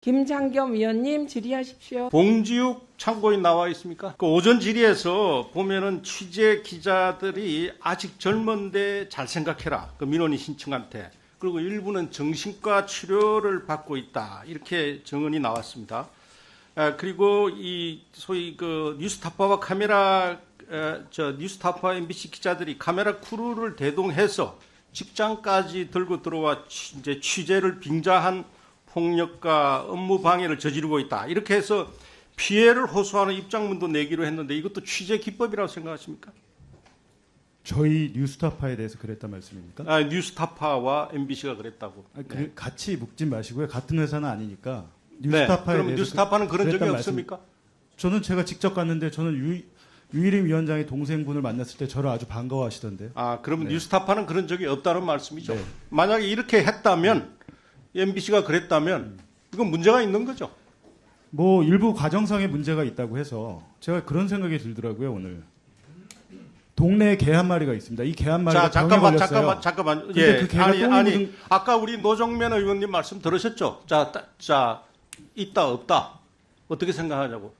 김장겸 위원님 질의하십시오. 봉지욱 참고인 나와 있습니까? 그 오전 질의에서 보면은 취재 기자들이 아직 젊은데 잘 생각해라. 그 민원인 신청한테. 그리고 일부는 정신과 치료를 받고 있다. 이렇게 정언이 나왔습니다. 그리고 이 소위 그 뉴스타파와 뉴스타파 MBC 기자들이 카메라 크루를 대동해서 직장까지 들고 들어와 이제 취재를 빙자한 폭력과 업무 방해를 저지르고 있다. 이렇게 해서 피해를 호소하는 입장문도 내기로 했는데 이것도 취재 기법이라고 생각하십니까? 저희 뉴스타파에 대해서 그랬단 말씀입니까? 뉴스타파와 MBC가 그랬다고. 네. 같이 묶진 마시고요. 같은 회사는 아니니까. 네. 그럼 뉴스타파는 그런 적이 없습니까? 저는 제가 직접 갔는데 저는 유일임 위원장의 동생분을 만났을 때 저를 아주 반가워하시던데요. 그러면 네. 뉴스타파는 그런 적이 없다는 말씀이죠. 네. 만약에 이렇게 했다면 MBC가 그랬다면 이건 문제가 있는 거죠. 뭐 일부 과정상의 문제가 있다고 해서 제가 그런 생각이 들더라고요. 오늘 동네에 개 한 마리가 있습니다. 이 개 한 마리가 병에 걸렸어요. 잠깐만. 근데 그 개가 똥이 아까 우리 노정면 의원님 말씀 들으셨죠? 자, 있다 없다 어떻게 생각하냐고.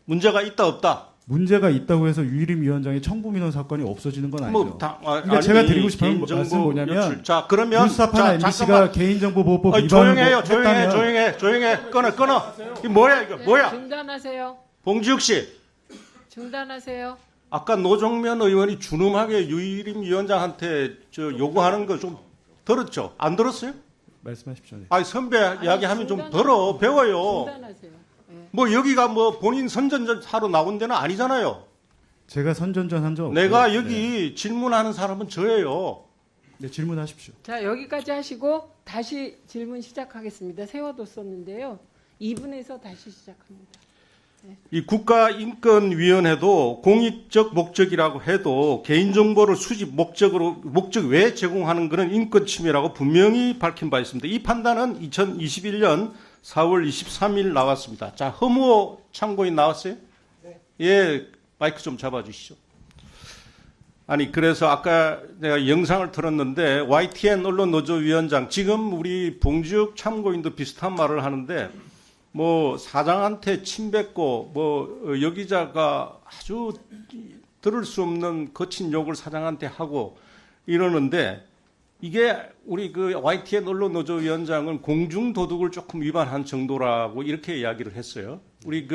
문제가 있다 없다. 문제가 있다고 해서 유일임 위원장의 청부민원 사건이 없어지는 건 아니죠. 그러니까 제가 드리고 싶은 말씀은 뭐냐면 자, 그러면 뉴스타파나 MBC가 개인정보보호법 조용해요. 위반을 조용해. 끊어. 이게 뭐야 이거? 뭐야? 중단하세요. 봉지욱 씨. 중단하세요. 아까 노정면 의원이 준엄하게 유일임 위원장한테 요구하는 거 좀 들었죠? 안 들었어요? 말씀하십시오. 네. 선배 이야기하면 좀 들어 배워요. 중단하세요. 네. 뭐 여기가 뭐 본인 선전하러 나온 데는 아니잖아요. 제가 선전전 한 적 없고요. 내가 여기 질문하는 사람은 저예요. 네, 질문하십시오. 자, 여기까지 하시고 다시 질문 시작하겠습니다. 세워뒀었는데요. 2분에서 다시 시작합니다. 이 국가인권위원회도 공익적 목적이라고 해도 개인정보를 수집 목적 외에 제공하는 것은 인권 침해라고 분명히 밝힌 바 있습니다. 이 판단은 2021년 4월 23일 나왔습니다. 자, 허무호 참고인 나왔어요? 네. 예, 마이크 좀 잡아주시죠. 그래서 아까 내가 영상을 틀었는데 YTN 언론노조위원장, 지금 우리 봉지욱 참고인도 비슷한 말을 하는데 뭐 사장한테 침뱉고 뭐 여기자가 아주 들을 수 없는 거친 욕을 사장한테 하고 이러는데 이게 우리 그 YTN 언론노조위원장은 공중도덕을 조금 위반한 정도라고 이렇게 이야기를 했어요. 우리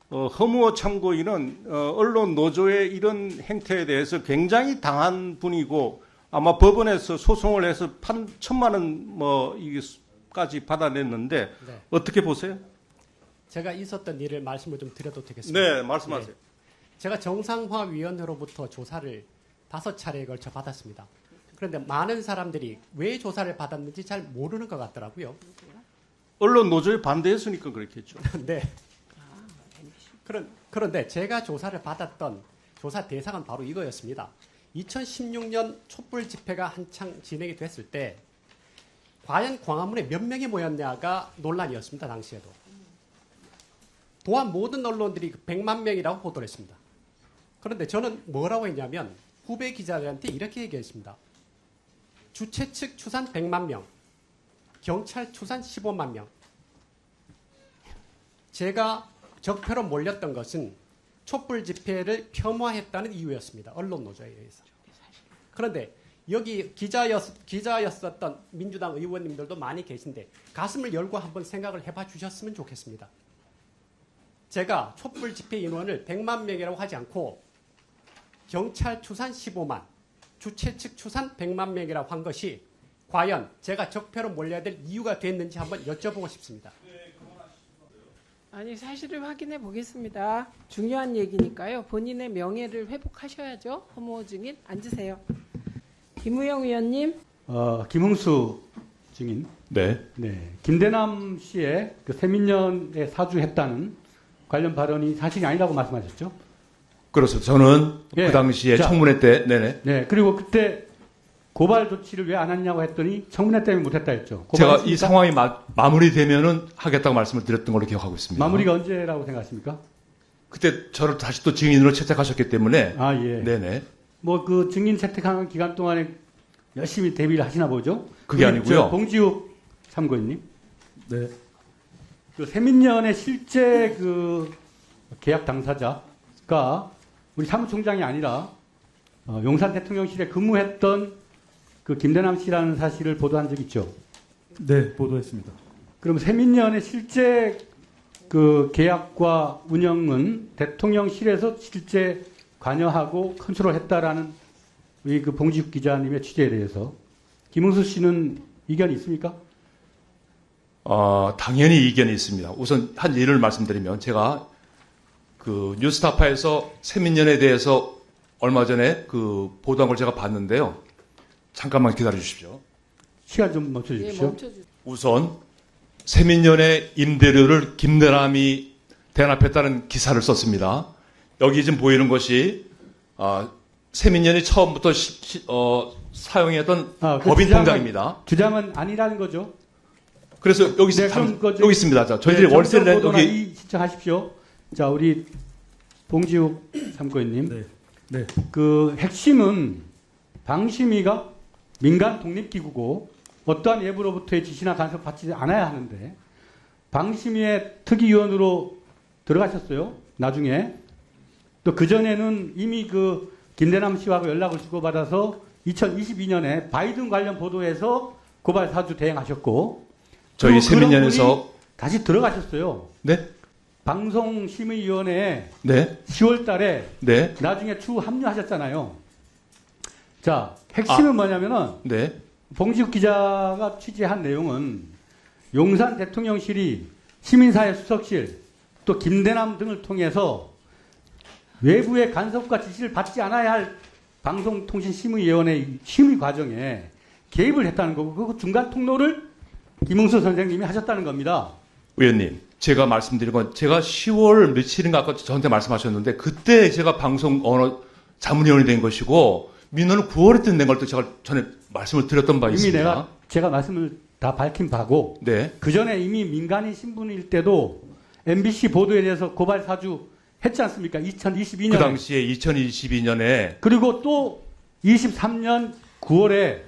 허무호 참고인은 언론노조의 이런 행태에 대해서 굉장히 당한 분이고 아마 법원에서 소송을 해서 1,000만 원 까지 받아냈는데 네. 어떻게 보세요? 제가 있었던 일을 말씀을 좀 드려도 되겠습니까? 네, 말씀하세요. 네. 제가 정상화위원회로부터 조사를 5차례에 걸쳐 받았습니다. 그런데 많은 사람들이 왜 조사를 받았는지 잘 모르는 것 같더라고요. 언론 노조에 반대했으니까 그렇겠죠. 네. 그런데 제가 조사를 받았던 조사 대상은 바로 이거였습니다. 2016년 촛불 집회가 한창 진행이 됐을 때 과연 광화문에 몇 명이 모였냐가 논란이었습니다. 당시에도. 또한 모든 언론들이 100만 명이라고 보도를 했습니다. 그런데 저는 뭐라고 했냐면 후배 기자들한테 이렇게 얘기했습니다. 주최 측 추산 100만 명, 경찰 추산 15만 명. 제가 적폐로 몰렸던 것은 촛불 집회를 폄하했다는 이유였습니다. 언론 노조에 의해서. 그런데 여기 기자였었던 민주당 의원님들도 많이 계신데 가슴을 열고 한번 생각을 해봐 주셨으면 좋겠습니다. 제가 촛불 집회 인원을 100만 명이라고 하지 않고 경찰 추산 15만, 주최 측 추산 100만 명이라고 한 것이 과연 제가 적폐로 몰려야 될 이유가 됐는지 한번 여쭤보고 싶습니다. 사실을 확인해 보겠습니다. 중요한 얘기니까요. 본인의 명예를 회복하셔야죠. 허무호 증인 앉으세요. 김우영 위원님. 김흥수 증인. 네. 김대남 씨의 그 세민년에 사주했다는 관련 발언이 사실이 아니라고 말씀하셨죠? 그렇습니다. 저는 예. 그 당시에 청문회 때, 네네. 네. 그리고 그때 고발 조치를 왜 안 했냐고 했더니 청문회 때문에 못했다 했죠. 제가 고발했습니까? 이 상황이 마무리되면은 하겠다고 말씀을 드렸던 걸로 기억하고 있습니다. 마무리가 언제라고 생각하십니까? 그때 저를 다시 또 증인으로 채택하셨기 때문에. 예. 네네. 뭐 그 증인 채택하는 기간 동안에 열심히 대비를 하시나 보죠? 그게 아니고요. 봉지욱 참고인님. 네. 그 세민연의 실제 그 계약 당사자가 우리 사무총장이 아니라 용산 대통령실에 근무했던 그 김대남 씨라는 사실을 보도한 적 있죠. 네, 보도했습니다. 그럼 세민연의 실제 그 계약과 운영은 대통령실에서 실제 관여하고 컨트롤했다라는 우리 그 봉지욱 기자님의 취재에 대해서 김웅수 씨는 이견이 있습니까? 당연히 이견이 있습니다. 우선 한 예를 말씀드리면 제가 그 뉴스타파에서 세민연에 대해서 얼마 전에 그 보도한 걸 제가 봤는데요. 잠깐만 기다려 주십시오. 시간 좀 예, 멈춰주십시오. 멈춰주세요. 우선 세민연의 임대료를 김대남이 대납했다는 기사를 썼습니다. 여기 지금 보이는 것이 세민연이 처음부터 사용했던 그 법인 통장입니다. 주장은 아니라는 거죠. 그래서 여기, 네, 그럼 그 여기 있습니다. 자, 저희들이 월세를 낸 여기 신청하십시오. 자, 우리 봉지욱 참고인님. 네. 네. 그 핵심은 방심위가 민간 독립기구고 어떠한 외부로부터의 지시나 간섭 받지 않아야 하는데 방심위의 특위위원으로 들어가셨어요. 나중에 또 그전에는 이미 그 김대남 씨하고 연락을 주고받아서 2022년에 바이든 관련 보도에서 고발 사주 대행하셨고 저희 그리고 그런 세민연에서 분이 다시 들어가셨어요. 네? 방송심의위원회에 네? 10월 달에 네? 나중에 추후 합류하셨잖아요. 자, 핵심은 뭐냐면은 네? 봉지욱 기자가 취재한 내용은 용산 대통령실이 시민사회 수석실 또 김대남 등을 통해서 외부의 간섭과 지시를 받지 않아야 할 방송통신심의위원회 심의 과정에 개입을 했다는 거고 그 중간 통로를 김웅수 선생님이 하셨다는 겁니다. 의원님, 제가 말씀드린 건 제가 10월 며칠인가 아까 저한테 말씀하셨는데 그때 제가 방송 언어 자문위원이 된 것이고 민원은 9월에 낸 걸 또 제가 전에 말씀을 드렸던 바 이미 있습니다. 제가 말씀을 다 밝힌 바고 네. 그 전에 이미 민간인 신분일 때도 MBC 보도에 대해서 고발 사주 했지 않습니까? 2022년에. 그 당시에 2022년에 그리고 또 23년 9월에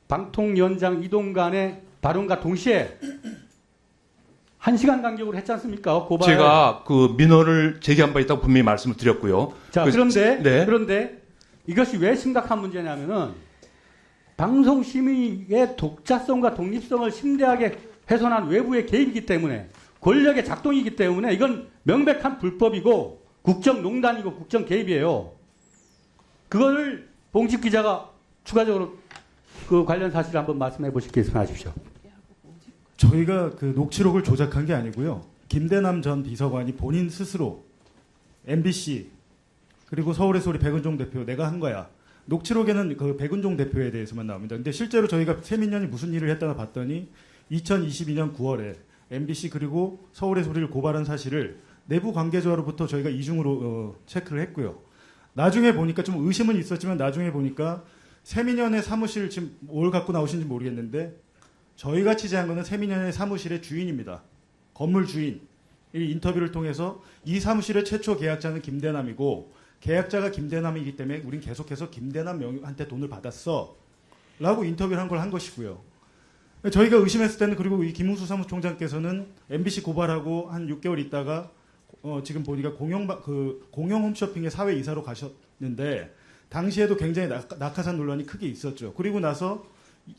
방통위원장 이동간의 발언과 동시에 1시간 간격으로 했지 않습니까? 고발. 제가 그 민원을 제기한 바 있다고 분명히 말씀을 드렸고요. 자, 네. 그런데 이것이 왜 심각한 문제냐면은 방송심의의 독자성과 독립성을 심대하게 훼손한 외부의 개입이기 때문에 권력의 작동이기 때문에 이건 명백한 불법이고 국정농단이고 국정 개입이에요. 그거를 봉지욱 기자가 추가적으로 그 관련 사실을 한번 말씀해 보실 게 있으면 하십시오. 저희가 그 녹취록을 조작한 게 아니고요. 김대남 전 비서관이 본인 스스로 MBC 그리고 서울의 소리 백은종 대표 내가 한 거야. 녹취록에는 그 백은종 대표에 대해서만 나옵니다. 근데 실제로 저희가 세민연이 무슨 일을 했다가 봤더니 2022년 9월에 MBC 그리고 서울의 소리를 고발한 사실을 내부 관계자로부터 저희가 이중으로 체크를 했고요. 나중에 보니까 좀 의심은 있었지만 나중에 보니까 세민연의 사무실 지금 뭘 갖고 나오신지 모르겠는데 저희가 취재한 거는 세민연의 사무실의 주인입니다. 건물 주인. 이 인터뷰를 통해서 이 사무실의 최초 계약자는 김대남이고 계약자가 김대남이기 때문에 우린 계속해서 김대남한테 돈을 받았어. 라고 인터뷰를 한 걸 한 것이고요. 저희가 의심했을 때는 그리고 이 김웅수 사무총장께서는 MBC 고발하고 한 6개월 있다가 지금 보니까 공영 홈쇼핑의 사회 이사로 가셨는데 당시에도 굉장히 낙하산 논란이 크게 있었죠. 그리고 나서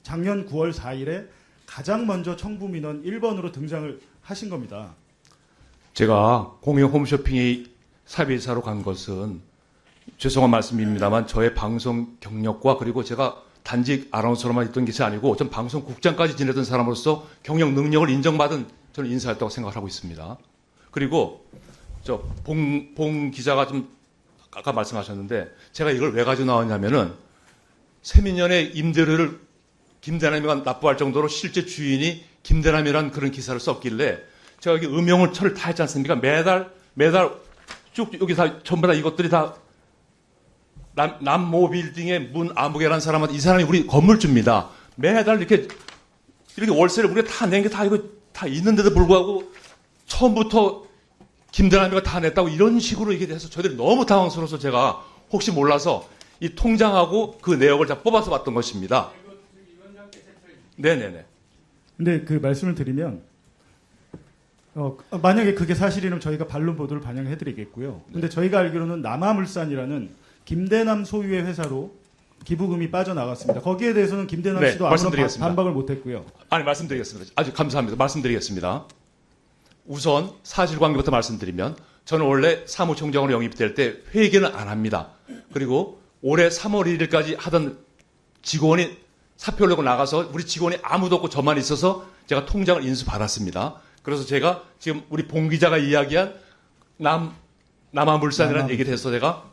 작년 9월 4일에 가장 먼저 청부 민원 1번으로 등장을 하신 겁니다. 제가 공영 홈쇼핑이 사회이사로 간 것은 죄송한 말씀입니다만 저의 방송 경력과 그리고 제가 단직 아나운서로만 있던 것이 아니고 전 방송국장까지 지냈던 사람으로서 경영 능력을 인정받은 저는 인사였다고 생각하고 있습니다. 그리고 저 봉 기자가 좀 아까 말씀하셨는데 제가 이걸 왜 가지고 나왔냐면은 세민연의 임대료를 김대남이가 납부할 정도로 실제 주인이 김대남이라는 그런 기사를 썼길래 제가 여기 음용을 철을 다 했지 않습니까? 매달 쭉 여기 다 전부 다 이것들이 다 남모 빌딩의 문 아무개라는 사람한테 이 사람이 우리 건물주입니다. 매달 이렇게 월세를 우리가 다 낸 게 다 이거 다 있는데도 불구하고 처음부터 김대남이가 다 냈다고 이런 식으로 이게 돼서 저희들이 너무 당황스러워서 제가 혹시 몰라서 이 통장하고 그 내역을 다 뽑아서 봤던 것입니다. 네네네. 근데 그 말씀을 드리면 만약에 그게 사실이면 저희가 반론 보도를 반영해드리겠고요. 근데 저희가 알기로는 남아물산이라는 김대남 소유의 회사로 기부금이 빠져나갔습니다. 거기에 대해서는 김대남 네, 씨도 아무런 말씀드리겠습니다. 반박을 못했고요. 아니, 말씀드리겠습니다. 아주 감사합니다. 말씀드리겠습니다. 우선 사실관계부터 말씀드리면 저는 원래 사무총장으로 영입될 때 회계는 안 합니다. 그리고 올해 3월 1일까지 하던 직원이 사표를 내고 나가서 우리 직원이 아무도 없고 저만 있어서 제가 통장을 인수받았습니다. 그래서 제가 지금 우리 봉 기자가 이야기한 남아물산이라는 얘기를 해서 제가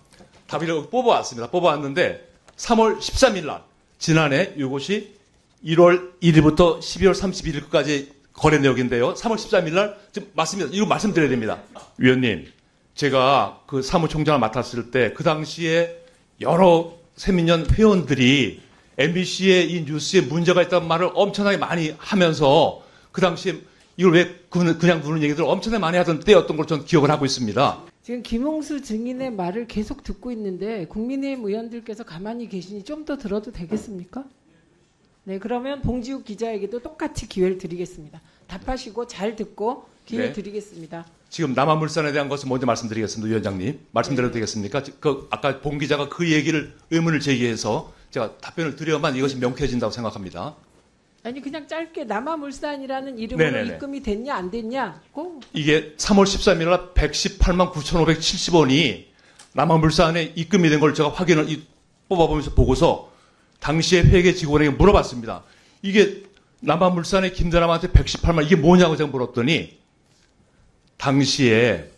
답의를 뽑아왔습니다. 뽑아왔는데 3월 13일 날 지난해 이것이 1월 1일부터 12월 31일까지 거래 내역인데요. 3월 13일 날 지금 맞습니다. 이거 말씀드려야 됩니다. 위원님, 제가 그 사무총장을 맡았을 때 그 당시에 여러 세민연 회원들이 MBC의 이 뉴스에 문제가 있다는 말을 엄청나게 많이 하면서 그 당시에 이걸 왜 그냥 두는 얘기들을 엄청나게 많이 하던 때였던 걸 저는 기억을 하고 있습니다. 지금 김홍수 증인의 말을 계속 듣고 있는데 국민의힘 의원들께서 가만히 계시니 좀 더 들어도 되겠습니까? 네, 그러면 봉지욱 기자에게도 똑같이 기회를 드리겠습니다. 답하시고 잘 듣고 기회 네. 드리겠습니다. 지금 남아물산에 대한 것을 먼저 말씀드리겠습니다. 위원장님. 말씀드려도 되겠습니까? 아까 봉 기자가 그 얘기를 의문을 제기해서 제가 답변을 드려야만 이것이 명쾌해진다고 생각합니다. 아니 그냥 짧게 남아물산이라는 이름으로 네네네. 입금이 됐냐 안 됐냐 꼭 이게 3월 13일 날 118만 9,570원이 남아물산에 입금이 된 걸 제가 확인을 뽑아보면서 보고서 당시에 회계 직원에게 물어봤습니다. 이게 남아물산의 김대남한테 118만 이게 뭐냐고 제가 물었더니 당시에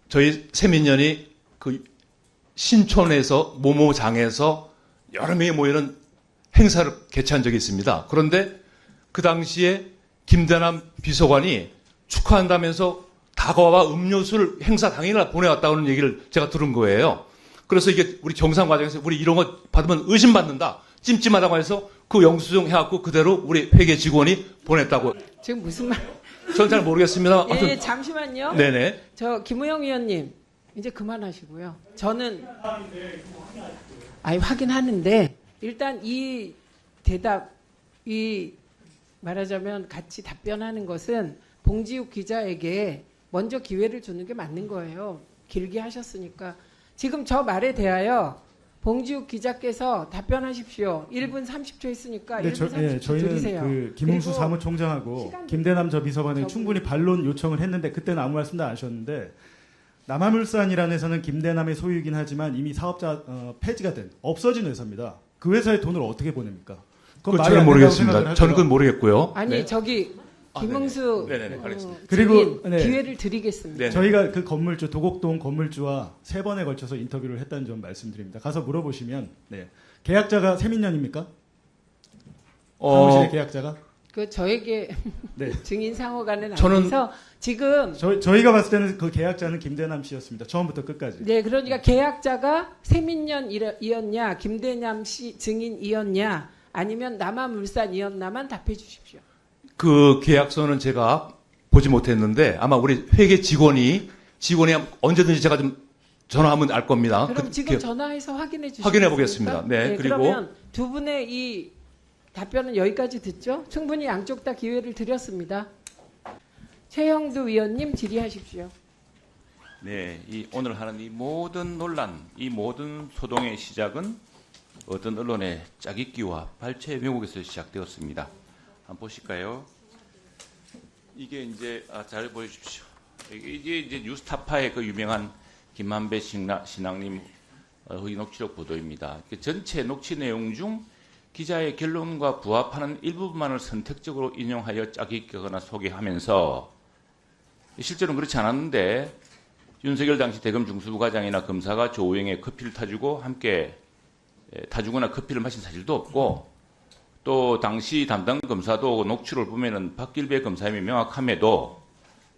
저희 세민연이 그 신촌에서 모모장에서 여러 명이 모이는 행사를 개최한 적이 있습니다. 그런데 그 당시에 김대남 비서관이 축하한다면서 다과와 음료수를 행사 당일날 보내왔다는 얘기를 제가 들은 거예요. 그래서 이게 우리 정상 과정에서 우리 이런 거 받으면 의심받는다. 찜찜하다고 해서 그 영수증 해갖고 그대로 우리 회계 직원이 보냈다고. 지금 무슨 말? 저는 잘 모르겠습니다. 예, 아무튼 잠시만요. 네네. 저 김우영 의원님 이제 그만하시고요. 저는 확인하는데 일단 이 대답 말하자면 같이 답변하는 것은 봉지욱 기자에게 먼저 기회를 주는 게 맞는 거예요. 길게 하셨으니까 지금 저 말에 대하여 봉지욱 기자께서 답변하십시오. 1분 30초 있으니까 1분 30초 저희는 드리세요. 그 김웅수 그리고 사무총장하고 시간 김대남 저 비서관에 저분- 충분히 반론 요청을 했는데 그때는 아무 말씀도 안 하셨는데 남아물산이라는 회사는 김대남의 소유이긴 하지만 이미 사업자 폐지가 된 없어진 회사입니다. 그 회사의 돈을 어떻게 보냅니까? 그건 그건 말이 저는 안 된다고 모르겠습니다. 생각을 저는 그건 하고요. 모르겠고요. 아니 네. 저기 김흥수 네네. 알겠습니다. 그리고, 증인 네. 기회를 드리겠습니다. 네. 저희가 그 건물주 도곡동 건물주와 3번에 걸쳐서 인터뷰를 했다는 점 말씀드립니다. 가서 물어보시면 계약자가 세민연입니까? 사무실의 계약자가? 그 저에게 네. 증인 상호간은 안 저는- 돼서 지금 저희가 봤을 때는 그 계약자는 김대남 씨였습니다. 처음부터 끝까지. 네 그러니까 계약자가 세민연이었냐 김대남 씨 증인이었냐 아니면 남아물산이었나만 답해 주십시오. 그 계약서는 제가 보지 못했는데 아마 우리 회계 직원이 언제든지 제가 좀 전화하면 알 겁니다. 그럼 그- 지금 그- 전화해서 확인해 주시겠습니까? 확인해 보겠습니다. 네, 그리고- 그러면 두 분의 이 답변은 여기까지 듣죠? 충분히 양쪽 다 기회를 드렸습니다. 최형두 위원님 질의하십시오. 네, 오늘 하는 이 모든 논란, 이 모든 소동의 시작은 어떤 언론의 짜깁기와 발췌 왜곡에서 시작되었습니다. 한번 보실까요? 이게 이제 잘 보여주십시오. 이게 이제 뉴스타파의 그 유명한 김만배 신앙님 녹취록 보도입니다. 전체 녹취 내용 중 기자의 결론과 부합하는 일부분만을 선택적으로 인용하여 짜깁기거나 소개하면서 실제로는 그렇지 않았는데 윤석열 당시 대검 중수부과장이나 검사가 조우영의 커피를 타주고 함께 타주거나 커피를 마신 사실도 없고 또 당시 담당 검사도 녹취를 보면은 박길배 검사임이 명확함에도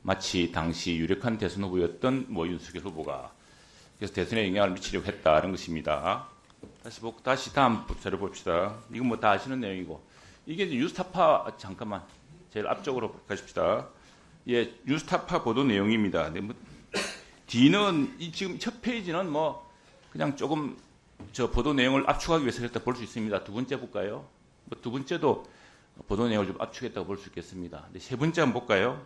마치 당시 유력한 대선 후보였던 윤석열 후보가 그래서 대선에 영향을 미치려고 했다는 것입니다. 다시 다음 자료 봅시다. 이건 뭐 다 아시는 내용이고 이게 이제 뉴스타파 잠깐만 제일 앞쪽으로 가십시다. 예, 뉴스타파 보도 내용입니다. 네, D는 지금 첫 페이지는 그냥 조금 저 보도 내용을 압축하기 위해서 했다 볼 수 있습니다. 두 번째 볼까요? 두 번째도 보도 내용을 좀 압축했다고 볼 수 있겠습니다. 세 번째 한번 볼까요?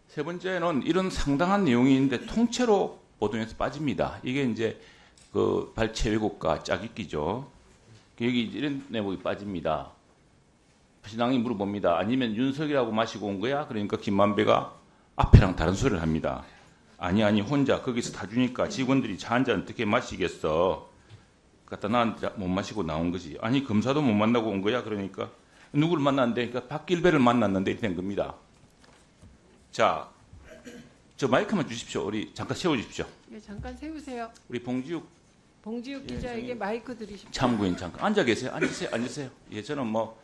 세 번째는 이런 상당한 내용이 있는데 통째로 보도에서 빠집니다. 이게 이제 그 발췌 왜곡과 짜깁기죠. 여기 이런 내용이 빠집니다. 신앙이 물어봅니다. 아니면 윤석이라고 마시고 온 거야? 그러니까 김만배가 앞에랑 다른 소리를 합니다. 아니 혼자 거기서 타주니까 직원들이 차 한 잔 어떻게 마시겠어? 갖다 나한테 못 마시고 나온 거지. 아니 검사도 못 만나고 온 거야? 그러니까 누구를 만났는데? 그러니까 박길배를 만났는데 이렇게 된 겁니다. 자, 저 마이크만 주십시오. 우리 잠깐 세워주십시오. 예, 잠깐 세우세요. 우리 봉지욱 기자에게 마이크 드리십시오. 참고인 잠깐 앉아 계세요. 앉으세요. 예, 저는 뭐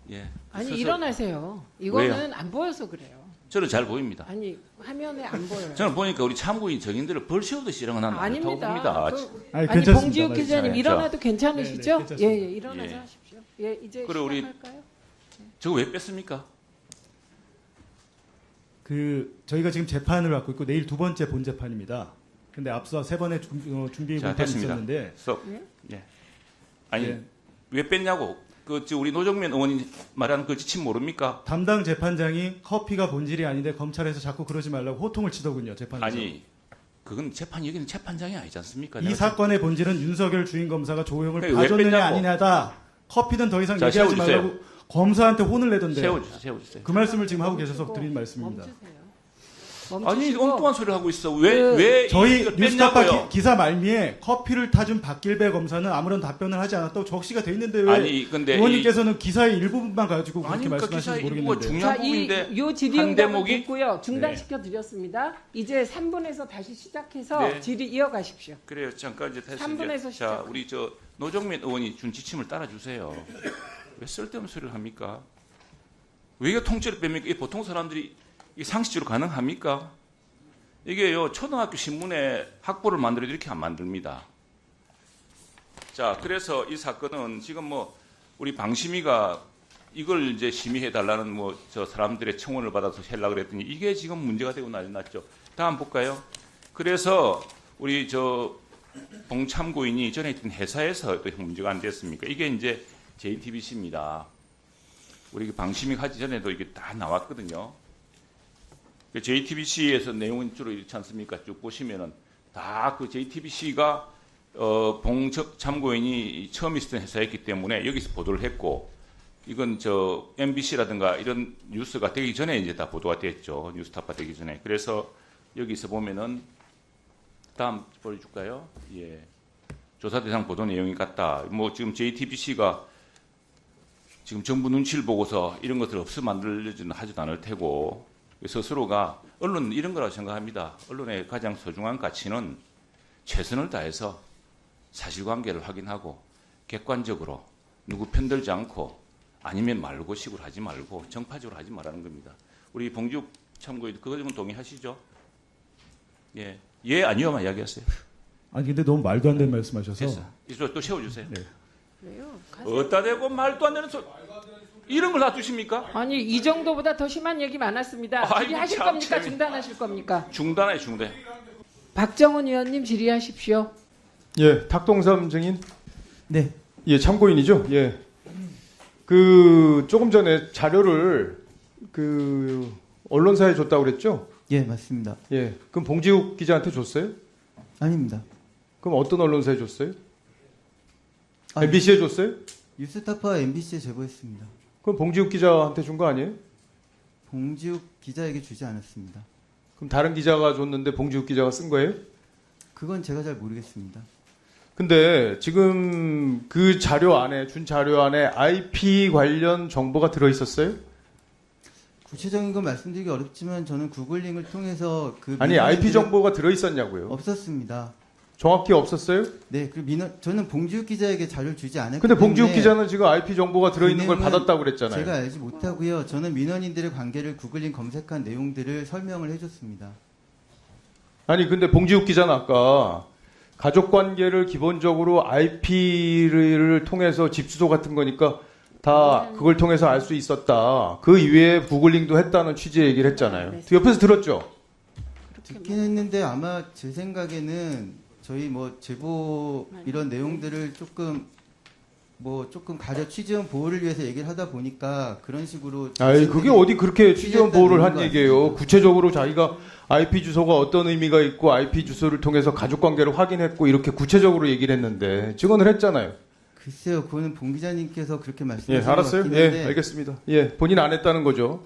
예. 아니 서서- 일어나세요. 이거는 안 보여서 그래요. 저는 잘 보입니다. 아니 화면에 안 보여요. 저는 보니까 우리 참고인 정인들을 벌써부터 일어나는 안 봅니다. 아니 괜찮습니다. 봉지욱 기자님 자, 일어나도 괜찮으시죠? 네, 괜찮습니다. 예, 일어나서 예. 하십시오. 예, 이제 그래, 우리- 시작할까요? 저거 왜 뺐습니까? 저희가 지금 재판을 받고 있고 내일 두 번째 본 재판입니다. 근데 앞서 세 번의 준비 자, 공판이 됐습니다. 있었는데 스톱. 예. 아니 예. 왜 뺐냐고. 우리 노정면 의원이 말하는 그 지침 모릅니까? 담당 재판장이 커피가 본질이 아닌데 검찰에서 자꾸 그러지 말라고 호통을 치더군요. 재판에서. 아니 그건 여기는 재판장이 아니지 않습니까? 이 내가 사건의 본질은 윤석열 주인 검사가 조형을 왜 봐줬느냐 뺐냐고. 아니냐다. 커피는 더 이상 자, 얘기하지 세워주세요. 말라고 검사한테 혼을 내던데요. 세워주세요. 그 말씀을 지금 하고 계셔서 드린 말씀입니다. 멈추세요. 아니 멈추시고 엉뚱한 소리를 하고 있어. 그- 왜 저희 이걸 뉴스타파 뺐냐고요? 기사 말미에 커피를 타준 박길배 검사는 아무런 답변을 하지 않았다고 적시가 돼 있는데 왜 아니 근데 의원님께서는 기사의 일부분만 가지고 그렇게 아니 그러니까 말씀하시는지 기사 일부가 모르겠는데. 중요한 자, 부분인데 요 한 질의응답은 대목이- 됐고요. 중단시켜 드렸습니다. 이제 3분에서 다시 시작해서 네. 질의 이어가십시오. 그래요. 잠깐 이제 다시 3분에서 자, 시작. 우리 노정민 의원이 준 지침을 따라주세요. 왜 쓸데없는 소리를 합니까? 왜 이게 통째로 뺍니까? 이 보통 사람들이 이 상식적으로 가능합니까? 이게요 초등학교 신문에 학보를 만들어도 이렇게 안 만듭니다. 자, 그래서 이 사건은 지금 뭐 우리 방심위가 이걸 이제 심의해 달라는 저 사람들의 청원을 받아서 하려고 그랬더니 이게 지금 문제가 되고 난리 났죠. 다음 볼까요? 그래서 우리 봉참고인이 전에 있던 회사에서 또 문제가 안 됐습니까? 이게 이제 JTBC입니다. 우리 방심위 하기 전에도 이게 다 나왔거든요. JTBC에서 내용은 주로 이렇지 않습니까? 쭉 보시면은 다 그 JTBC가 봉참고인이 처음 있었던 회사였기 때문에 여기서 보도를 했고, 이건 MBC라든가 이런 뉴스가 되기 전에 이제 다 보도가 됐죠. 뉴스타파 되기 전에. 그래서 여기서 보면은 다음 보여줄까요? 예. 조사 대상 보도 내용이 같다. 지금 JTBC가 지금 정부 눈치를 보고서 이런 것을 없어 만들려지는 하지도 않을 테고, 스스로가 언론은 이런 거라고 생각합니다. 언론의 가장 소중한 가치는 최선을 다해서 사실관계를 확인하고 객관적으로 누구 편들지 않고 아니면 말고식으로 하지 말고 정파적으로 하지 말라는 겁니다. 우리 봉지욱 참고인 그거 좀 동의하시죠? 예, 예 아니요만 이야기하세요. 아니 근데 너무 말도 안 되는 말씀하셔서. 됐어. 이쪽 또 세워주세요. 네. 왜요? 가세요. 어디다 대고 말도 안 되는 소리. 이런 걸 놔두십니까? 아니 이 정도보다 더 심한 얘기 많았습니다. 아이고, 질의하실 참, 겁니까? 재밌- 중단하실 겁니까? 중단해 중단. 박정훈 의원님 질의하십시오. 예, 탁동삼 증인. 네, 예, 참고인이죠. 예. 조금 전에 자료를 언론사에 줬다고 그랬죠? 예, 맞습니다. 예. 그럼 봉지욱 기자한테 줬어요? 아닙니다. 그럼 어떤 언론사에 줬어요? 아, MBC에 줬어요? 뉴스타파 MBC에 제보했습니다. 그럼 봉지욱 기자한테 준 거 아니에요? 봉지욱 기자에게 주지 않았습니다. 그럼 다른 기자가 줬는데 봉지욱 기자가 쓴 거예요? 그건 제가 잘 모르겠습니다. 근데 지금 준 자료 안에 IP 관련 정보가 들어 있었어요? 구체적인 건 말씀드리기 어렵지만 저는 구글링을 통해서 아니, IP 정보가 들어 있었냐고요? 없었습니다. 정확히 없었어요? 네, 저는 봉지욱 기자에게 자료를 주지 않았기 근데 때문에 봉지욱 기자는 지금 IP 정보가 들어 있는 걸 그 내용은 받았다고 그랬잖아요. 제가 알지 못하고요. 저는 민원인들의 관계를 구글링 검색한 내용들을 설명을 해줬습니다. 아니 근데 봉지욱 기자는 아까 가족 관계를 기본적으로 IP를 통해서 집 주소 같은 거니까 다 그걸 통해서 알 수 있었다. 그 이외에 구글링도 했다는 취지의 얘기를 했잖아요. 네. 옆에서 들었죠? 듣긴 했는데 아마 제 생각에는 저희 제보 이런 내용들을 조금 뭐 조금 가족 취지원 보호를 위해서 얘기를 하다 보니까 그런 식으로 아이, 그게 어디 그렇게 취재원 보호를 한 취재했다는 얘기예요. 구체적으로 자기가 IP 주소가 어떤 의미가 있고 IP 주소를 통해서 가족 관계를 확인했고 이렇게 구체적으로 얘기를 했는데 증언을 했잖아요. 글쎄요, 그거는 봉 기자님께서 그렇게 예, 말씀하신 것 알았어요. 같긴 예, 한데 알겠습니다. 예, 본인 안 했다는 거죠.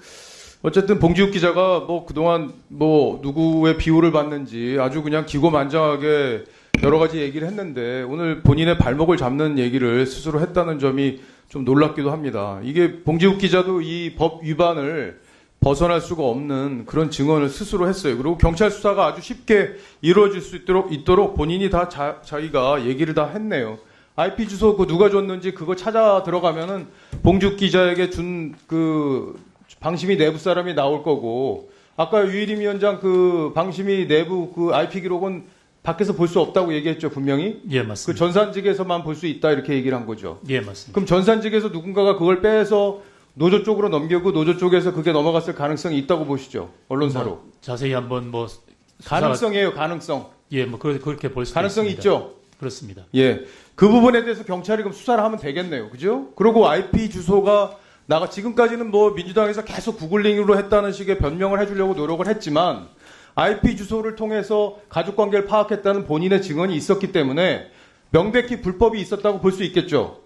어쨌든 봉지욱 기자가 뭐 그동안 뭐 누구의 비호를 받는지 아주 그냥 기고만장하게 여러 가지 얘기를 했는데 오늘 본인의 발목을 잡는 얘기를 스스로 했다는 점이 좀 놀랍기도 합니다. 이게 봉지욱 기자도 이 법 위반을 벗어날 수가 없는 그런 증언을 스스로 했어요. 그리고 경찰 수사가 아주 쉽게 이루어질 수 있도록 본인이 다 자기가 얘기를 다 했네요. IP 주소 그 누가 줬는지 그거 찾아 들어가면은 봉지욱 기자에게 준 그 방심위 내부 사람이 나올 거고 아까 유일임 위원장 그 방심위 내부 그 IP 기록은 밖에서 볼 수 없다고 얘기했죠, 분명히. 예, 그 맞습니다. 전산직에서만 볼 수 있다 이렇게 얘기를 한 거죠. 예, 맞습니다. 그럼 전산직에서 누군가가 그걸 빼서 노조 쪽으로 넘기고 노조 쪽에서 그게 넘어갔을 가능성이 있다고 보시죠, 언론사로. 뭐 자세히 한번 뭐 가능성이에요, 가능성. 예, 뭐 그렇게 볼 수도 가능성이 있습니다. 있죠. 그렇습니다. 예, 그 부분에 대해서 경찰이 그럼 수사를 하면 되겠네요, 그죠? 그리고 IP 주소가 나가 지금까지는 뭐 민주당에서 계속 구글링으로 했다는 식의 변명을 해주려고 노력을 했지만 IP 주소를 통해서 가족 관계를 파악했다는 본인의 증언이 있었기 때문에 명백히 불법이 있었다고 볼 수 있겠죠.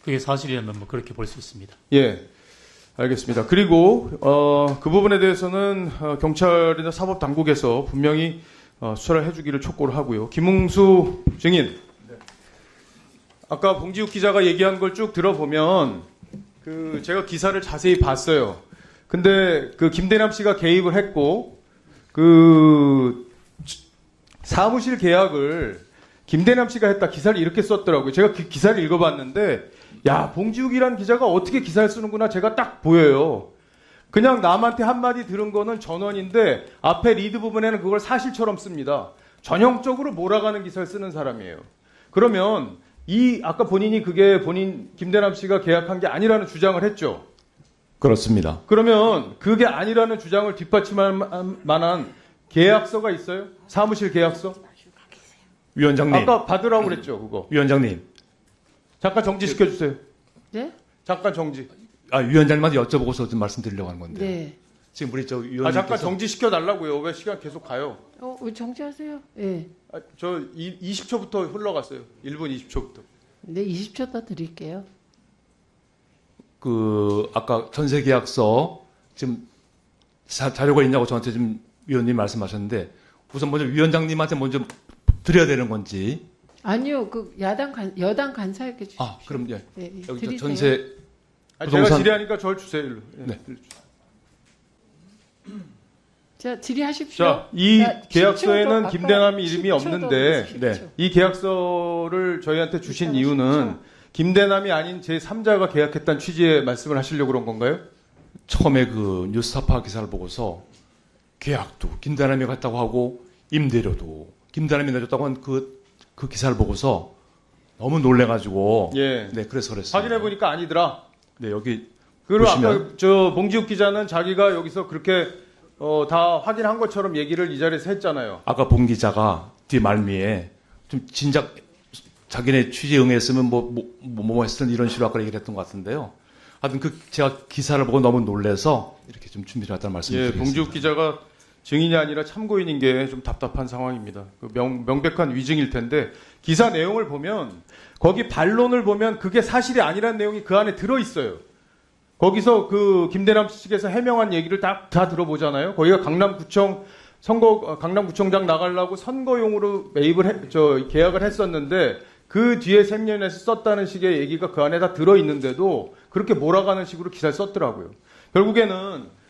그게 사실이라면 뭐 그렇게 볼 수 있습니다. 예, 알겠습니다. 그리고 그 부분에 대해서는 경찰이나 사법 당국에서 분명히 수사를 해주기를 촉구를 하고요. 김웅수 증인, 아까 봉지욱 기자가 얘기한 걸 쭉 들어보면 그 제가 기사를 자세히 봤어요. 근데 그 김대남 씨가 개입을 했고 그 사무실 계약을 김대남 씨가 했다 기사를 이렇게 썼더라고요. 제가 그 기사를 읽어봤는데 야, 봉지욱이란 기자가 어떻게 기사를 쓰는구나 제가 딱 보여요. 그냥 남한테 한마디 들은 거는 전원인데 앞에 리드 부분에는 그걸 사실처럼 씁니다. 전형적으로 몰아가는 기사를 쓰는 사람이에요. 그러면 아까 본인이 그게 본인 김대남 씨가 계약한 게 아니라는 주장을 했죠. 그렇습니다. 그러면 그게 아니라는 주장을 뒷받침할 만한 계약서가 있어요? 사무실 계약서? 위원장님, 아까 받으라고 그랬죠, 그거. 위원장님, 잠깐 정지시켜 주세요. 네? 잠깐 정지. 위원장님한테 여쭤보고서 좀 말씀드리려고 하는 건데. 네. 지금 우리 저 위원님께서 잠깐 정지시켜 달라고요. 왜 시간 계속 가요? 왜 정지하세요? 예. 저 20초부터 흘러갔어요. 1분 20초부터. 네, 20초 더 드릴게요. 그 아까 전세 계약서 지금 자료가 있냐고 저한테 지금 위원님 말씀하셨는데 우선 먼저 위원장님한테 먼저 드려야 되는 건지. 아니요, 그 여당 간사에게 주십시오. 그럼 예. 예, 예. 여기 저 드리세요. 전세 제가 부동산- 질의하니까 저를 주세요. 일로. 예. 네. 자, 질의하십시오. 자, 이 자, 계약서에는 10초 더, 김대남이 아까 이름이 10초 없는데 더, 네. 10초. 이 계약서를 저희한테 주신 이유는 김대남이 아닌 제3자가 계약했다는 취지의 말씀을 하시려고 그런 건가요? 처음에 그 뉴스타파 기사를 보고서 계약도 김대남이 갔다고 하고 임대료도 김대남이 내줬다고 한 그 기사를 보고서 너무 놀래가지고 예. 네 그래서 그랬어요. 확인해 보니까 아니더라. 네 여기 그리고 보시면- 아까 저 봉지욱 기자는 자기가 여기서 그렇게 다 확인한 것처럼 얘기를 이 자리에서 했잖아요. 아까 봉 기자가 뒤 말미에 좀 진작 자기네 취재 응했으면 뭐 했을 이런 식으로 아까 얘기를 했던 것 같은데요. 하여튼 제가 기사를 보고 너무 놀래서 이렇게 좀 준비를 했다는 말씀을 예, 드리겠습니다. 봉지욱 기자가 증인이 아니라 참고인인 게 좀 답답한 상황입니다. 그 명백한 위증일 텐데 기사 내용을 보면 거기 반론을 보면 그게 사실이 아니라는 내용이 그 안에 들어 있어요. 거기서 그 김대남 측에서 해명한 얘기를 다 들어보잖아요. 거기가 강남구청장 나가려고 선거용으로 계약을 했었는데 그 뒤에 샘년에서 썼다는 식의 얘기가 그 안에 다 들어 있는데도 그렇게 몰아가는 식으로 기사를 썼더라고요. 결국에는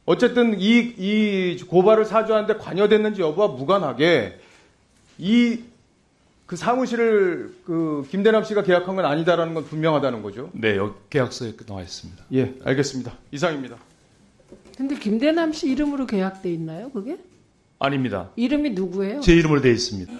어쨌든 이 고발을 사주하는데 관여됐는지 여부와 무관하게 그 사무실을 그 김대남 씨가 계약한 건 아니다라는 건 분명하다는 거죠. 네, 여기 계약서에 나와 있습니다. 예, 알겠습니다. 이상입니다. 근데 김대남 씨 이름으로 계약돼 있나요, 그게? 아닙니다. 이름이 누구예요? 제 이름으로 되어 있습니다.